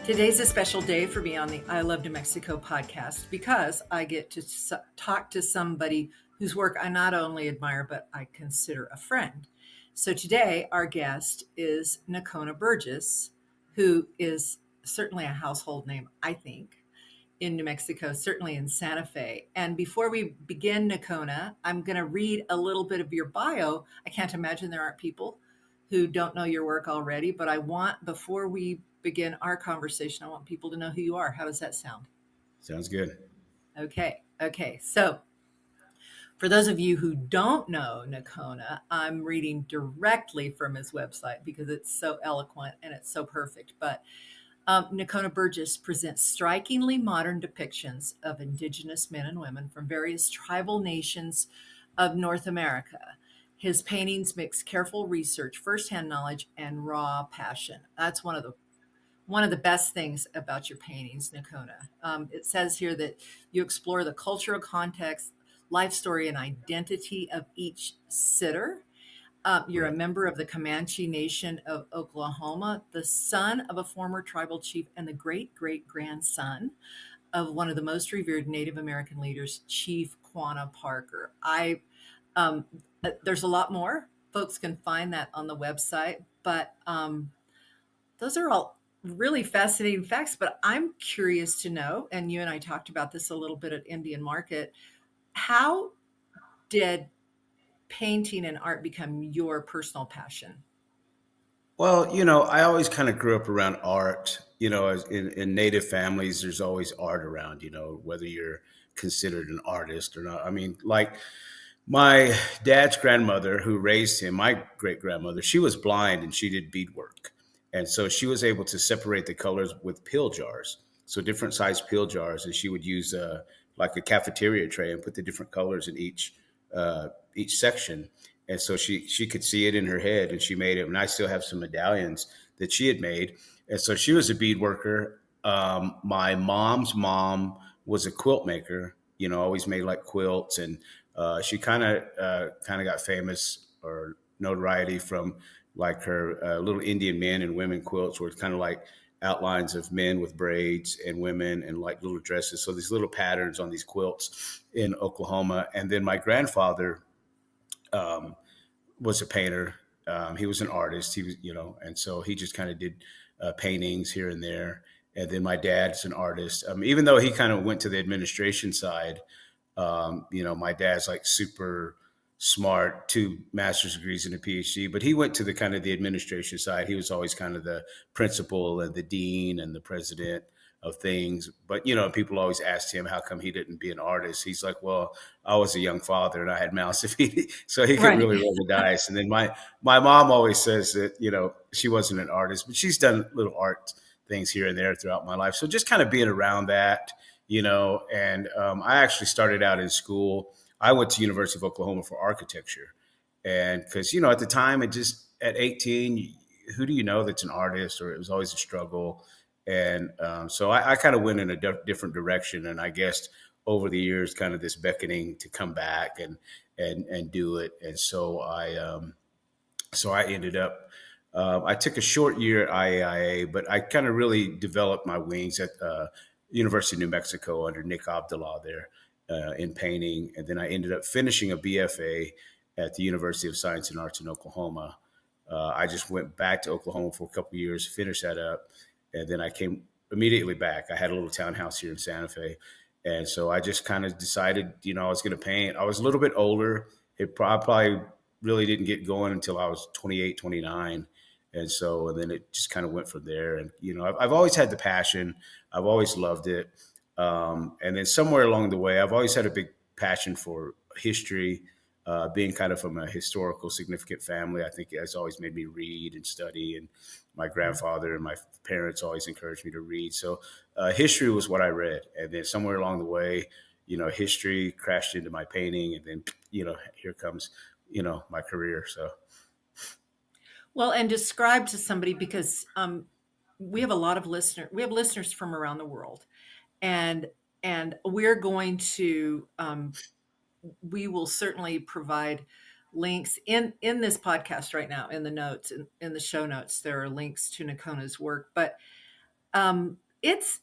Today's a special day for me on the I Love New Mexico podcast because I get to talk to somebody whose work I not only admire, but I consider a friend. So today, our guest is Nocona Burgess, who is certainly a household name, I think, in New Mexico, certainly in Santa Fe. And before we begin, Nocona, I'm going to read a little bit of your bio. I can't imagine there aren't people who don't know your work already, but I want, before we begin our conversation, I want people to know who you are. How does that sound? Sounds good. Okay. Okay. So, for those of you who don't know Nocona, I'm reading directly from his website because it's so eloquent and it's so perfect. But Nocona Burgess presents strikingly modern depictions of indigenous men and women from various tribal nations of North America. His paintings mix careful research, firsthand knowledge, and raw passion. That's one of the best things about your paintings, Nocona. It says here that you explore the cultural context, life story, and identity of each sitter. You're a Correct. member of the Comanche Nation of Oklahoma, the son of a former tribal chief, and the great great grandson of one of the most revered Native American leaders, Chief Quanah Parker. Um, there's a lot more. Folks can find that on the website, but those are all really fascinating facts. But I'm curious to know, and you and I talked about this a little bit at Indian Market, how did painting and art become your personal passion? Well, I always kind of grew up around art. As in native families, there's always art around, whether you're considered an artist or not. I mean, like my dad's grandmother who raised him, my great grandmother, she was blind and she did beadwork. And so she was able to separate the colors with pill jars. So different size pill jars. And she would use like a cafeteria tray and put the different colors in each section. And so she could see it in her head and she made it. And I still have some medallions that she had made. And so she was a bead worker. My mom's mom was a quilt maker, always made like quilts. And she kind of got famous or notoriety from like her little Indian men and women quilts, where it's kind of like outlines of men with braids and women and like little dresses. So these little patterns on these quilts in Oklahoma. And then my grandfather um, was a painter. He was an artist. He was, and so he just kind of did paintings here and there. And then my dad's an artist. Even though he kind of went to the administration side, my dad's like super smart, two master's degrees and a PhD, but he went to the kind of the administration side. He was always kind of the principal and the dean and the president of things. But, people always asked him how come he didn't be an artist. He's like, well, I was a young father and I had mouths to feed, so he couldn't Right. really roll the dice. And then my mom always says that, she wasn't an artist, but she's done little art things here and there throughout my life. So just kind of being around that, and I actually started out in school. I went to University of Oklahoma for architecture, and because at the time, it just at 18, who do you know that's an artist? Or it was always a struggle, and so I kind of went in a different direction, and I guess over the years, kind of this beckoning to come back and do it, and so I ended up. I took a short year at IAIA, but I kind of really developed my wings at University of New Mexico under Nick Abdullah there in painting. And then I ended up finishing a BFA at the University of Science and Arts in Oklahoma. I just went back to Oklahoma for a couple of years, finished that up, and then I came immediately back. I had a little townhouse here in Santa Fe. And so I just kind of decided, I was going to paint. I was a little bit older. Probably really didn't get going until I was 28, 29. And then it just kind of went from there. And, I've always had the passion. I've always loved it. And then somewhere along the way, I've always had a big passion for history, being kind of from a historical significant family. I think it's always made me read and study. And my grandfather and my parents always encouraged me to read. So history was what I read. And then somewhere along the way, history crashed into my painting. And then, here comes, my career. So. Well, and describe to somebody because we have a lot of listeners. We have listeners from around the world, and we're going to we will certainly provide links in this podcast right now in the notes in the show notes. There are links to Nocona's work, but It's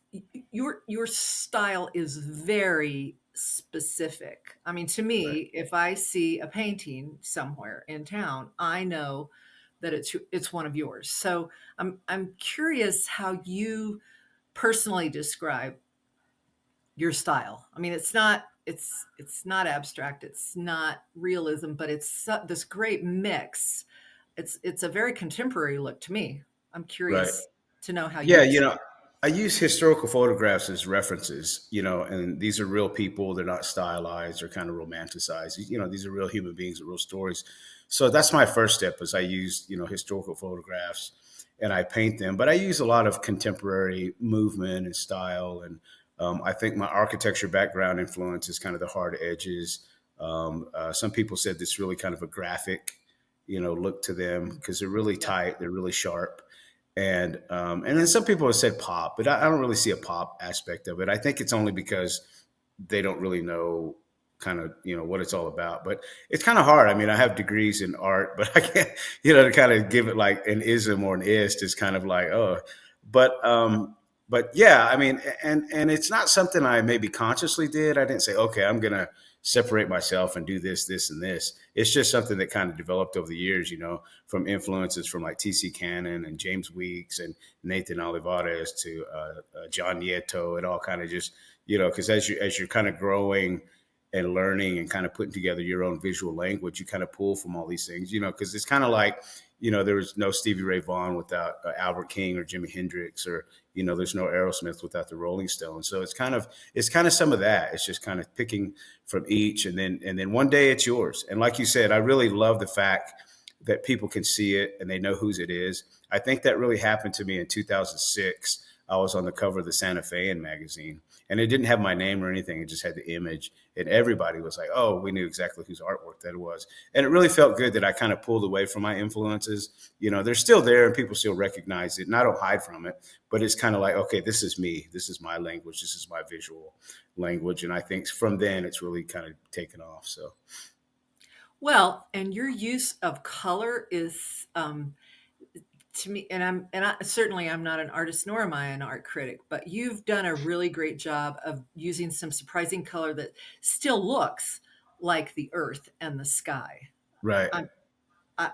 your style is very specific. I mean, to Right. me, if I see a painting somewhere in town, I know that it's one of yours. So I'm curious how you personally describe your style. I mean, it's not abstract, it's not realism, but this great mix. It's a very contemporary look to me. I'm Right. curious to know how you Yeah, describe. I use historical photographs as references, and these are real people. They're not stylized or kind of romanticized. These are real human beings with real stories. So that's my first step is I use, historical photographs and I paint them. But I use a lot of contemporary movement and style. And I think my architecture background influence is kind of the hard edges. Some people said this really kind of a graphic, look to them because they're really Yeah. tight. They're really sharp and then some people have said pop, but I don't really see a pop aspect of it. I think it's only because they don't really know kind of what it's all about. But it's kind of hard. I mean, I have degrees in art, but I can't to kind of give it like an ism or an ist is kind of like but but yeah, I mean, and it's not something I maybe consciously did. I didn't say, okay, I'm gonna separate myself and do this, and this. It's just something that kind of developed over the years, from influences from like T.C. Cannon and James Weeks and Nathan Olivares to John Nieto. It all kind of just, because as you're kind of growing and learning and kind of putting together your own visual language, you kind of pull from all these things, because it's kind of like, there was no Stevie Ray Vaughan without Albert King or Jimi Hendrix, or there's no Aerosmith without the Rolling Stones. So it's kind of some of that. It's just kind of picking from each, and then one day it's yours. And like you said, I really love the fact that people can see it and they know whose it is. I think that really happened to me in 2006. I was on the cover of the Santa Fean magazine, and it didn't have my name or anything. It just had the image, and everybody was like, "Oh, we knew exactly whose artwork that was." And it really felt good that I kind of pulled away from my influences. They're still there, and people still recognize it, and I don't hide from it. But it's kind of like, okay, this is me. This is my language. This is my visual language, and I think from then it's really kind of taken off. So Well, and your use of color is to me, certainly I'm not an artist nor am I an art critic, but you've done a really great job of using some surprising color that still looks like the earth and the sky. right, I'm, I,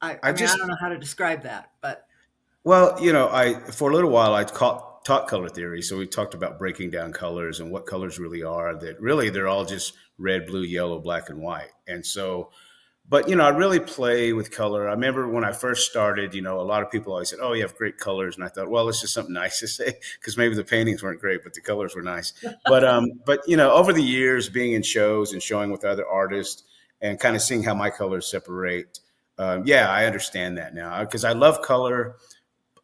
I I mean, I just don't know how to describe that, but Well, I for a little while I taught color theory. So we talked about breaking down colors and what colors really are. That really they're all just red, blue, yellow, black, and white. And so, but I really play with color. I remember when I first started, a lot of people always said, "Oh, you have great colors," and I thought, well, it's just something nice to say because maybe the paintings weren't great, but the colors were nice. But over the years, being in shows and showing with other artists and kind of seeing how my colors separate. Yeah, I understand that now because I love color.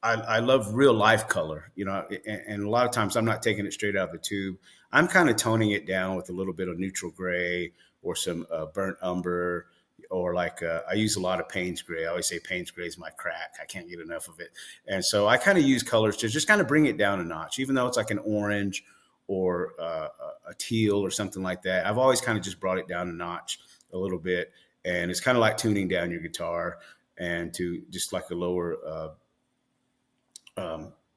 I love real life color, and a lot of times I'm not taking it straight out of the tube. I'm kind of toning it down with a little bit of neutral gray or some burnt umber, or like I use a lot of Payne's gray. I always say Payne's gray is my crack. I can't get enough of it. And so I kind of use colors to just kind of bring it down a notch, even though it's like an orange or a teal or something like that. I've always kind of just brought it down a notch a little bit. And it's kind of like tuning down your guitar and to just like a lower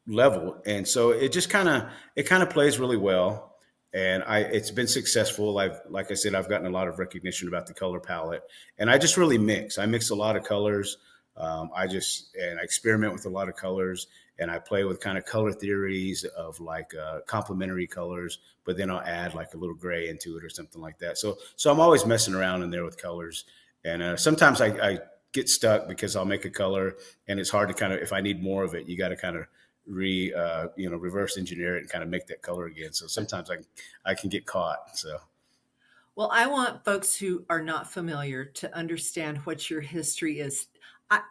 level. And so it kind of plays really well. And it's been successful. Like I said, I've gotten a lot of recognition about the color palette, and I just really mix. I mix a lot of colors. I experiment with a lot of colors, and I play with kind of color theories of like complementary colors, but then I'll add like a little gray into it or something like that. So I'm always messing around in there with colors, and sometimes I get stuck because I'll make a color and it's hard to kind of, if I need more of it, you got to kind of reverse engineer it and kind of make that color again. So sometimes I can get caught. So well, I want folks who are not familiar to understand what your history is.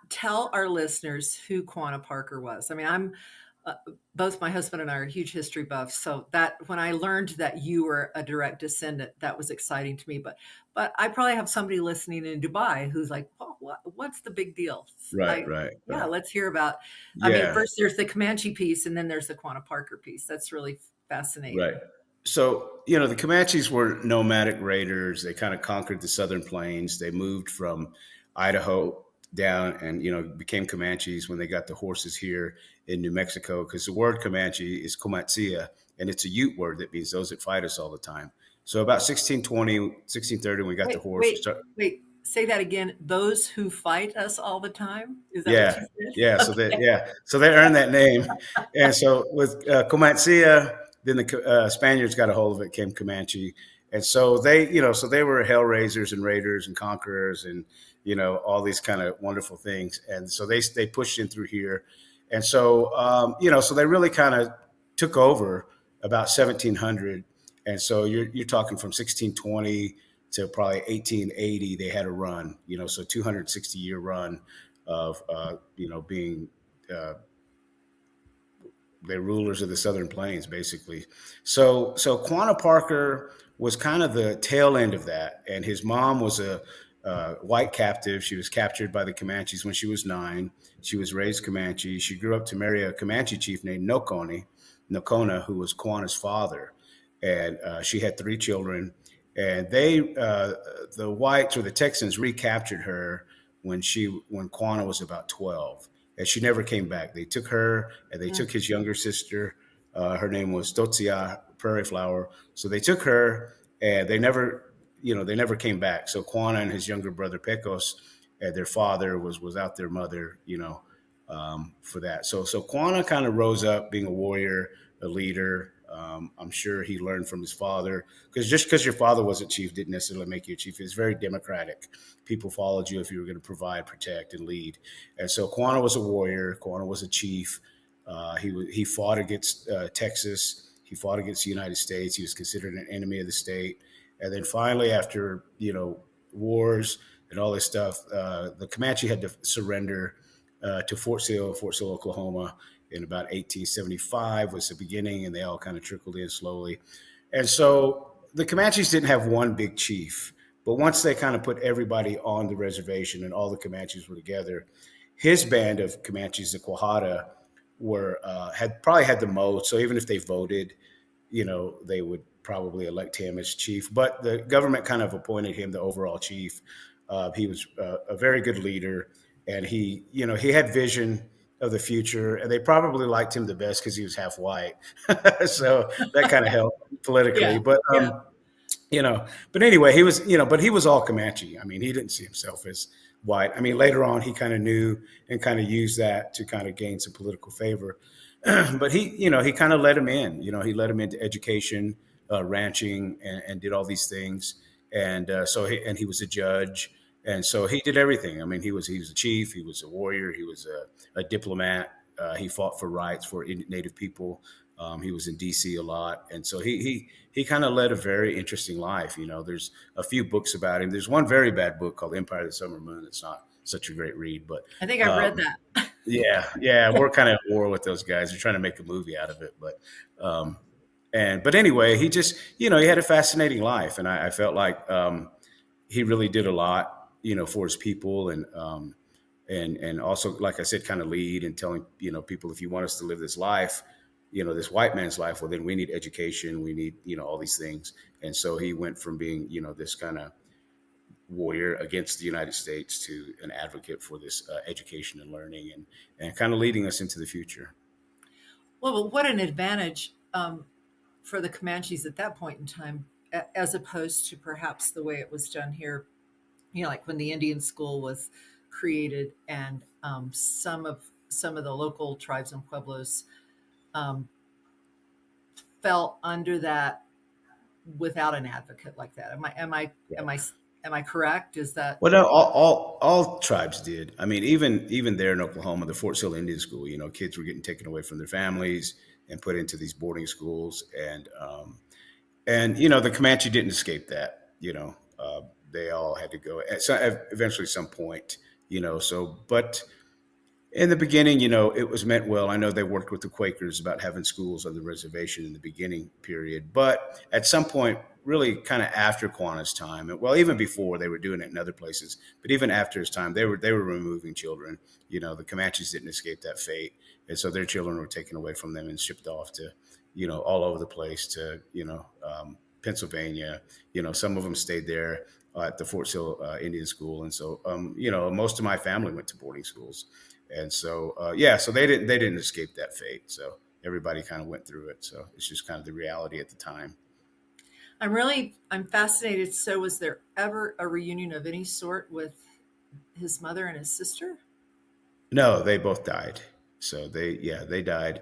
Tell our listeners who Quanah Parker was. I mean, uh, both my husband and I are huge history buffs, so that when I learned that you were a direct descendant, that was exciting to me. But I probably have somebody listening in Dubai who's like, oh, what's the big deal? right, I right, Yeah, right. let's hear about. I mean, Yeah, first there's the Comanche piece, and then there's the Quanah Parker piece. That's really right. fascinating. So, the Comanches were nomadic raiders. They kind of conquered the southern plains. They moved from Idaho down and, became Comanches when they got the horses here in New Mexico, because the word Comanche is Comanchia, and it's a Ute word that means those that fight us all the time. So about 1620, 1630, we got the Wait, horse. wait, wait. Say that again. Those who fight us all the time? Is that what Yeah, you yeah. said? So they, Okay. yeah, so they earned that name, and so with Comanchia, then the Spaniards got a hold of it, came Comanche, and so they, so they were hell raisers and raiders and conquerors, and all these kind of wonderful things, and so they pushed in through here, and so so they really kind of took over about 1700, and so you're talking from 1620 to probably 1880, they had a run, so 260-year run of being uh, the rulers of the Southern Plains, basically. So Quanah Parker was kind of the tail end of that, and his mom was a white captive. She was captured by the Comanches when she was 9. She was raised Comanche. She grew up to marry a Comanche chief named Nocona, who was Quanah's father, and she had 3 children. And the whites or the Texans recaptured her when Quanah was about 12, and she never came back. They took her and they Mm. took his younger sister. Her name was Totsia Prairie Flower. So they took her, and they never came back. So Quanah and his younger brother Pecos, their father was without their mother, for that. So Quanah kind of rose up being a warrior, a leader. I'm sure he learned from his father, because just because your father was a chief didn't necessarily make you a chief. It's very democratic. People followed you if you were going to provide, protect, and lead. And so Quanah was a warrior. Quanah was a chief. He fought against Texas. He fought against the United States. He was considered an enemy of the state. And then finally, after wars and all this stuff, the Comanche had to surrender to Fort Sill, Oklahoma, in about 1875 was the beginning, and they all kind of trickled in slowly. And so the Comanches didn't have one big chief, but once they kind of put everybody on the reservation and all the Comanches were together, his band of Comanches, the Quahada, had probably had the most. So even if they voted, they would probably elect him as chief. But the government kind of appointed him the overall chief. He was a very good leader, and he had vision of the future, and they probably liked him the best because he was half white. So that kind of helped politically. Yeah, But yeah. you know, but anyway, he was all Comanche. I mean, he didn't see himself as white. I mean, later on, he kind of knew and kind of used that to kind of gain some political favor. But he kind of let him in. He let him into education, ranching, and did all these things. And he was a judge, and so he did everything. I mean, he was a chief, he was a warrior, he was a diplomat. He fought for rights for Native people. He was in D.C. a lot, and so he kind of led a very interesting life. There's a few books about him. There's one very bad book called Empire of the Summer Moon. It's not such a great read, but I think I've read um, that. yeah, we're kind of at war with those guys. They're trying to make a movie out of it, um, but anyway, he just he had a fascinating life, and I felt like he really did a lot, for his people, and also, like I said, kind of lead and telling people, if you want us to live this life, this white man's life, well, then we need education, we need all these things, and so he went from being this kind of warrior against the United States to an advocate for this education and learning, and kind of leading us into the future. Well, what an advantage for the Comanches at that point in time, as opposed to perhaps the way it was done here. Like when the Indian school was created, and some of the local tribes and pueblos um, fell under that without an advocate like that. Am I correct? Is that Well, no, all tribes did. I mean, even there in Oklahoma, the Fort Sill Indian School, kids were getting taken away from their families and put into these boarding schools, and the Comanche didn't escape that. They all had to go at eventually some point. But in the beginning, it was meant well. I know they worked with the Quakers about having schools on the reservation in the beginning period, but at some point, really kind of after Quanah's time, well, even before, they were doing it in other places, but even after his time, they were removing children. The Comanches didn't escape that fate, and so their children were taken away from them and shipped off to, all over the place to, Pennsylvania. Some of them stayed there. at the Fort Sill Indian School, and so most of my family went to boarding schools, and so yeah, so they didn't escape that fate. So everybody kind of went through it. So it's just kind of the reality at the time. I'm fascinated. So was there ever a reunion of any sort with his mother and his sister? No, they both died. So they died.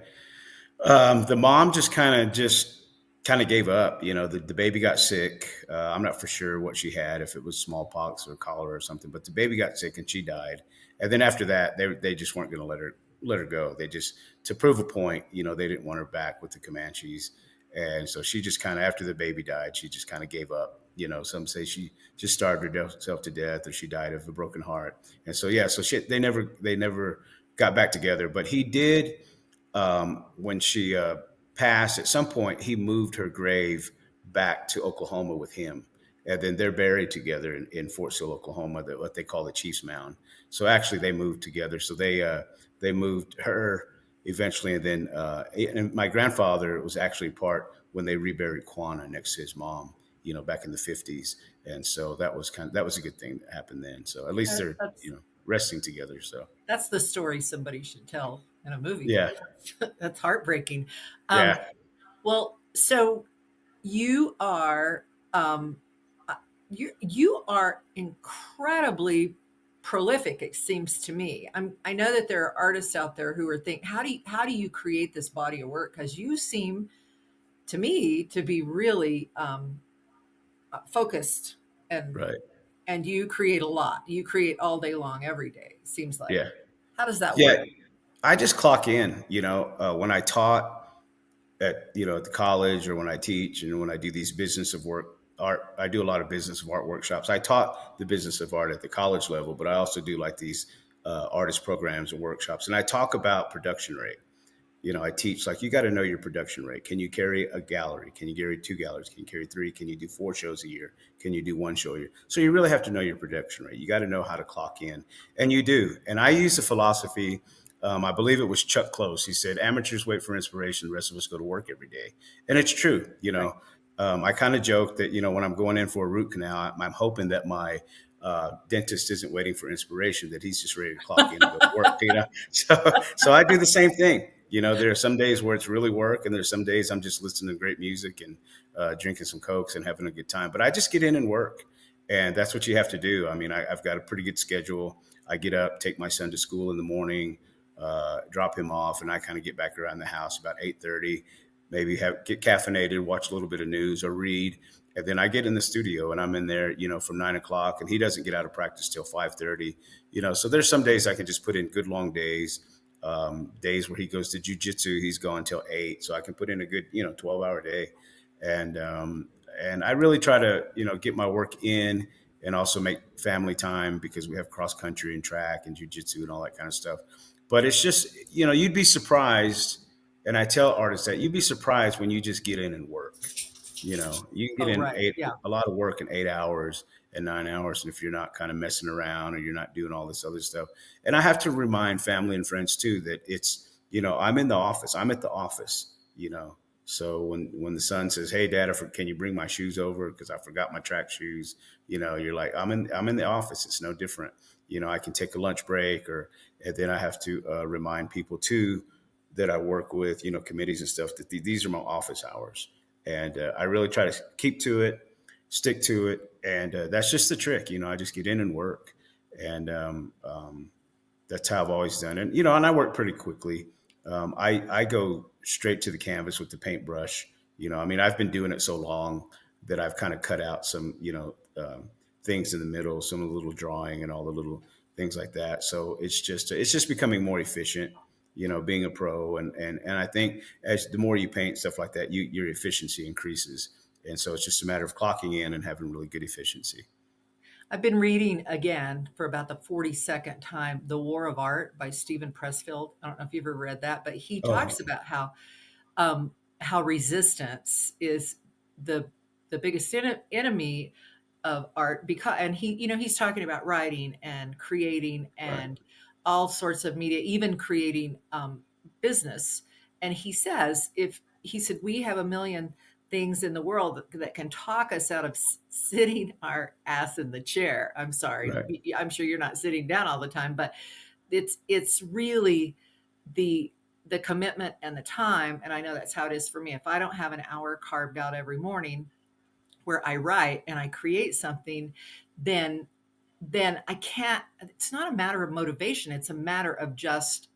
The mom just kind of gave up. The baby got sick. I'm not for sure what she had, if it was smallpox or cholera or something, but the baby got sick and she died. And then after that, they just weren't going to let her go. They just, to prove a point, they didn't want her back with the Comanches. And so she just kind of, after the baby died, she just kind of gave up. Some say she just starved herself to death, or she died of a broken heart. And so yeah, so shit, they never got back together. But he did, when she passed, at some point, he moved her grave back to Oklahoma with him. And then they're buried together in Fort Sill, Oklahoma, what they call the Chief's Mound. So actually, they moved together. So they moved her eventually, and my grandfather was actually part when they reburied Quanah next to his mom, back in the 50s. And so that was a good thing that happened then. So at least they're That's resting together. So that's the story somebody should tell in a movie. yeah, That's heartbreaking. Um, yeah, well, so you are uh, you are incredibly prolific. It seems to me. I know that there are artists out there who are think how do you create this body of work? Because you seem to me to be really focused, and right, you create a lot. You create all day long, every day. Seems like. yeah. How does that work? Yeah, I just clock in. When I taught at the college, or when I teach, and when I do these business of work art, I do a lot of business of art workshops. I taught the business of art at the college level, but I also do like these artist programs and workshops, and I talk about production rate. I teach, like, you got to know your production rate. Can you carry a gallery? Can you carry two galleries? Can you carry three? Can you do four shows a year? Can you do one show a year? So you really have to know your production rate. You got to know how to clock in, and you do. And I use the philosophy. I believe it was Chuck Close. He said, "Amateurs wait for inspiration. The rest of us go to work every day," and it's true. Right. I kind of joke that when I'm going in for a root canal, I'm hoping that my dentist isn't waiting for inspiration; that he's just ready to clock in and go to work. So I do the same thing. There are some days where it's really work, and there's some days I'm just listening to great music and drinking some cokes and having a good time. But I just get in and work, and that's what you have to do. I mean, I've got a pretty good schedule. I get up, take my son to school in the morning, drop him off, and I kind of get back around the house about 8:30. Maybe get caffeinated, watch a little bit of news or read, and then I get in the studio and I'm in there, from 9 o'clock, and he doesn't get out of practice till 5:30. So there's some days I can just put in good long days. Days where he goes to jujitsu, he's gone till 8, so I can put in a good 12-hour day, and I really try to get my work in, and also make family time, because we have cross country and track and jujitsu and all that kind of stuff. But it's just you'd be surprised, and I tell artists that you'd be surprised when you just get in and work. You can get Oh, in right. Yeah. a lot of work in 8 hours and 9 hours, and if you're not kind of messing around, or you're not doing all this other stuff. And I have to remind family and friends too that it's I'm in the office. I'm at the office. So when the son says, "Hey, Dad, can you bring my shoes over because I forgot my track shoes?" You're like, I'm in the office. It's no different. I can take a lunch break, and then I have to remind people too that I work with, committees and stuff, that these are my office hours. And I really try to keep to it, stick to it. And that's just the trick. I just get in and work. And that's how I've always done it. And I work pretty quickly. I go straight to the canvas with the paintbrush. I mean, I've been doing it so long that I've kind of cut out some, things in the middle, some of the little drawing and all the little things like that. So it's just becoming more efficient, being a pro. And I think as the more you paint stuff like that, your efficiency increases. And so it's just a matter of clocking in and having really good efficiency. I've been reading again for about the 42nd time The War of Art by Stephen Pressfield. I don't know if you've ever read that, but he Oh, talks about how resistance is the biggest enemy of art, because and he's talking about writing and creating right. and all sorts of media, even creating business. And he said we have a million things in the world that can talk us out of sitting our ass in the chair. I'm sorry. Right. I'm sure you're not sitting down all the time, but it's really the the commitment and the time. And I know that's how it is for me. If I don't have an hour carved out every morning where I write and I create something, then I can't. It's not a matter of motivation. It's a matter of just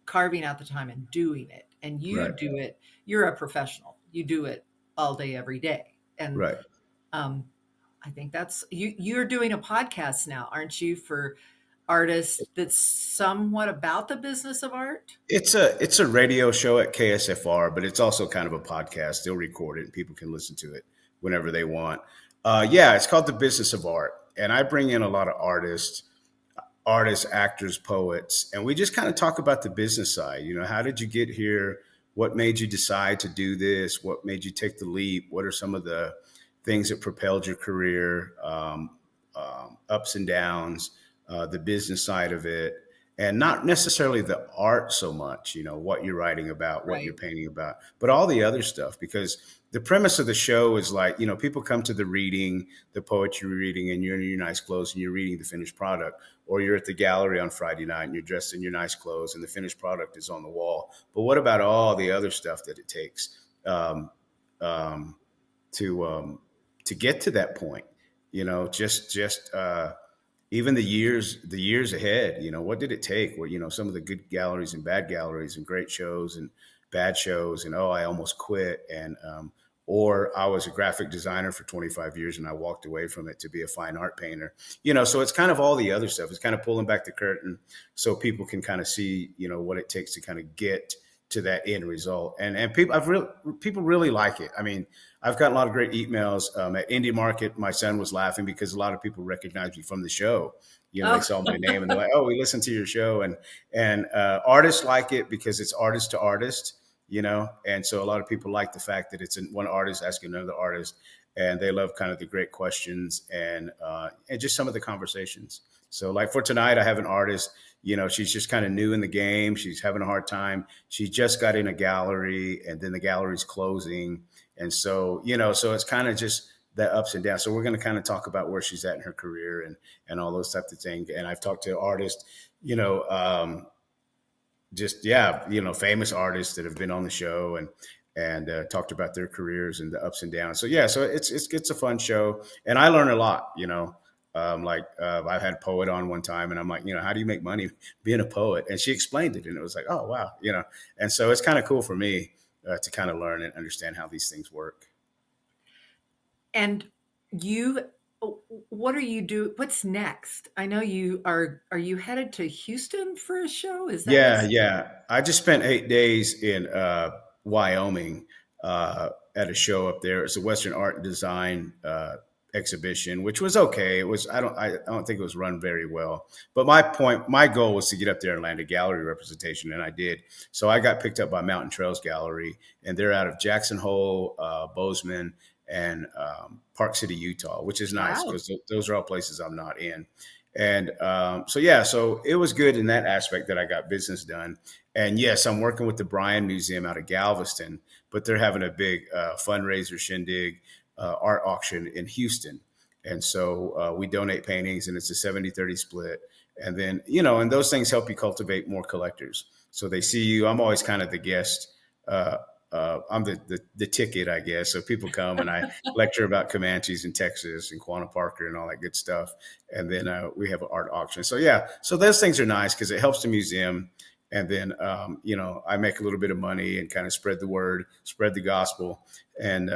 carving out the time and doing it. And you Right. do it. You're a professional. You do it all day, every day. And Right. um, I think that's you. You're doing a podcast now, aren't you, for artists that's somewhat about the business of art? It's a radio show at KSFR, but it's also kind of a podcast. They'll record it and people can listen to it whenever they want. Yeah, it's called The Business of Art, and I bring in a lot of artists, actors, poets, and we just kind of talk about the business side. You know, how did you get here? What made you decide to do this? What made you take the leap? What are some of the things that propelled your career? Ups and downs, the business side of it, and not necessarily the art so much. You know, what you're writing about, what you're Right. painting about, but all the other stuff. Because the premise of the show is like, you know, people come to the reading, the poetry reading, and you're in your nice clothes and you're reading the finished product, or you're at the gallery on Friday night and you're dressed in your nice clothes and the finished product is on the wall. But what about all the other stuff that it takes um, um, to get to that point? You know, just even the years ahead. You know, what did it take? Well, you know, some of the good galleries and bad galleries and great shows and bad shows, and oh, I almost quit, and or I was a graphic designer for 25 years and I walked away from it to be a fine art painter. You know, so it's kind of all the other stuff. It's kind of pulling back the curtain so people can kind of see, you know, what it takes to kind of get to that end result. And people really like it. I mean, I've gotten a lot of great emails at Indie Market. My son was laughing because a lot of people recognize me from the show. You know, they Oh, saw my name and they're like, "Oh, we listened to your show." And artists like it because it's artist to artist. You know, and so a lot of people like the fact that it's one artist asking another artist, and they love kind of the great questions and just some of the conversations. So, like for tonight, I have an artist. You know, she's just kind of new in the game. She's having a hard time. She just got in a gallery, and then the gallery's closing, and so, you know, so it's kind of just the ups and downs. So we're going to kind of talk about where she's at in her career and all those types of things. And I've talked to artists, you know, just yeah, you know, famous artists that have been on the show and talked about their careers and the ups and downs. So yeah, so it's a fun show, and I learn a lot. You know, I had a poet on one time, and I'm like, you know, how do you make money being a poet? And she explained it, and it was like, oh wow, you know, and so it's kind of cool for me to kind of learn and understand how these things work. and you, what are you do? What's next? I know you are. Are you headed to Houston for a show? Is that Yeah, what's? yeah. I just spent 8 days in Wyoming at a show up there. It's a Western art and design exhibition, which was okay. It was I don't think it was run very well. But my goal was to get up there and land a gallery representation, and I did. So I got picked up by Mountain Trails Gallery, and they're out of Jackson Hole, Bozeman, and Park City, Utah, which is nice Wow. because those are all places I'm not in. And so yeah, so it was good in that aspect that I got business done. And yes, I'm working with the Bryan Museum out of Galveston, but they're having a big fundraiser shindig art auction in Houston. And so we donate paintings, and it's a 70-30 split. And then, you know, and those things help you cultivate more collectors. So they see you. I'm always kind of the guest. Uh, I'm the ticket, I guess. So people come and I lecture about Comanches in Texas and Quanah Parker and all that good stuff. And then we have an art auction. So yeah, so those things are nice because it helps the museum. And then you know, I make a little bit of money and kind of spread the word, spread the gospel, and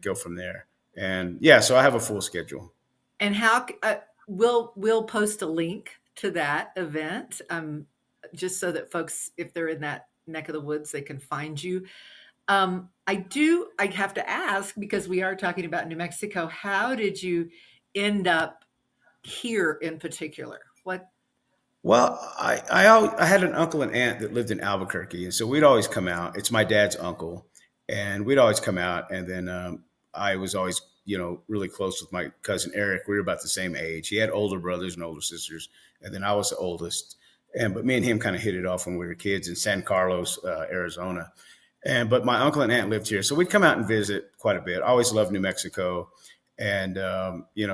go from there. And yeah, so I have a full schedule. And how we'll post a link to that event, just so that folks, if they're in that neck of the woods, they can find you. I have to ask because we are talking about New Mexico. How did you end up here in particular? What? Well, I had an uncle and aunt that lived in Albuquerque, and so we'd always come out. It's my dad's uncle, and we'd always come out. And then I was always, you know, really close with my cousin Eric. We were about the same age. He had older brothers and older sisters, and then I was the oldest. And but me and him kind of hit it off when we were kids in San Carlos, Arizona. And but my uncle and aunt lived here, so we'd come out and visit quite a bit. I always loved New Mexico, and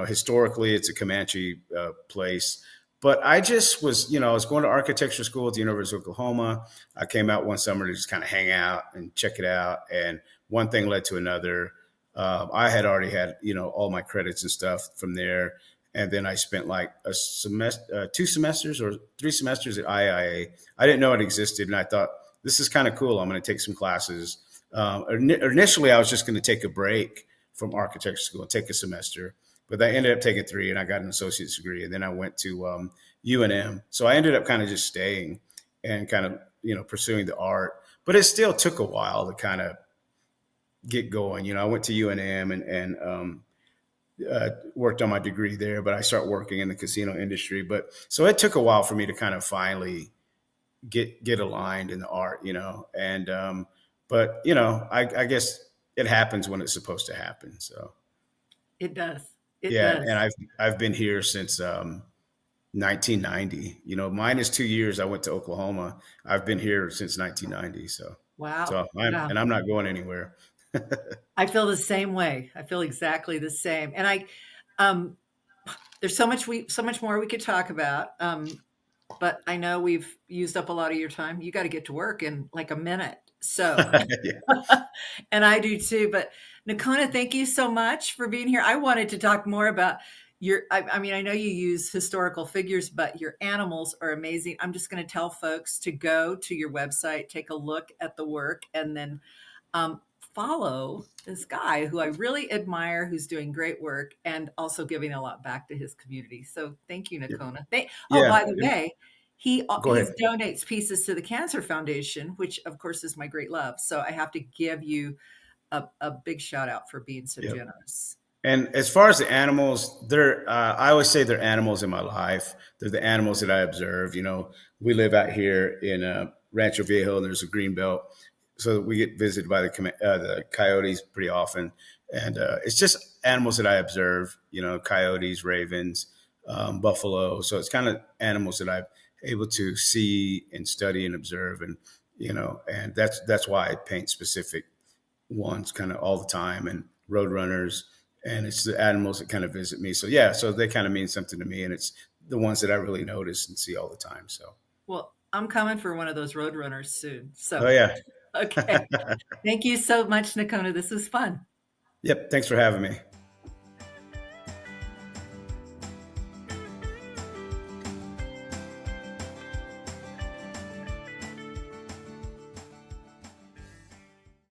historically, it's a Comanche place. But I just was, I was going to architecture school at the University of Oklahoma. I came out one summer to just kind of hang out and check it out, and one thing led to another. I had already had, all my credits and stuff from there, and then I spent like a semester, 2 semesters or 3 semesters at IIA. I didn't know it existed, and I thought this is kind of cool. I'm going to take some classes. Initially, I was just going to take a break from architecture school and take a semester, but I ended up taking three, and I got an associate's degree. And then I went to UNM. So I ended up kind of just staying and kind of pursuing the art. But it still took a while to kind of get going. I went to UNM and worked on my degree there, but I started working in the casino industry. But so it took a while for me to kind of finally get aligned in the art, and but I guess it happens when it's supposed to happen. So It does. It yeah, does. and I've been here since 1990. Minus 2 years. I went to Oklahoma. I've been here since 1990. So Wow. so Yeah. I'm not going anywhere. I feel the same way. I feel exactly the same. And um, there's so much more we could talk about. But I know we've used up a lot of your time. You got to get to work in like a minute. So, Yeah, and I do too. But Nocona, thank you so much for being here. I wanted to talk more about I mean, I know you use historical figures, but your animals are amazing. I'm just going to tell folks to go to your website, take a look at the work, and then follow this guy who I really admire, who's doing great work and also giving a lot back to his community. So thank you, yeah, Nocona. Oh, yeah. by the way, Go he ahead. donates pieces to the Cancer Foundation, which of course is my great love. So I have to give you a big shout out for being so Yeah. generous. And as far as the animals, I always say they're animals in my life. They're the animals that I observe. We live out here in Rancho Viejo, and there's a green belt, so we get visited by the coyotes pretty often. And it's just animals that I observe. Coyotes, ravens, buffalo. So it's kind of animals that I'm able to see and study and observe, and that's why I paint specific ones kind of all the time, and road runners, and it's the animals that kind of visit me. So yeah, so they kind of mean something to me, and it's the ones that I really notice and see all the time. So Well, I'm coming for one of those road runners soon. oh So, yeah. okay. Thank you so much, Nocona. This was fun. Yep, thanks for having me.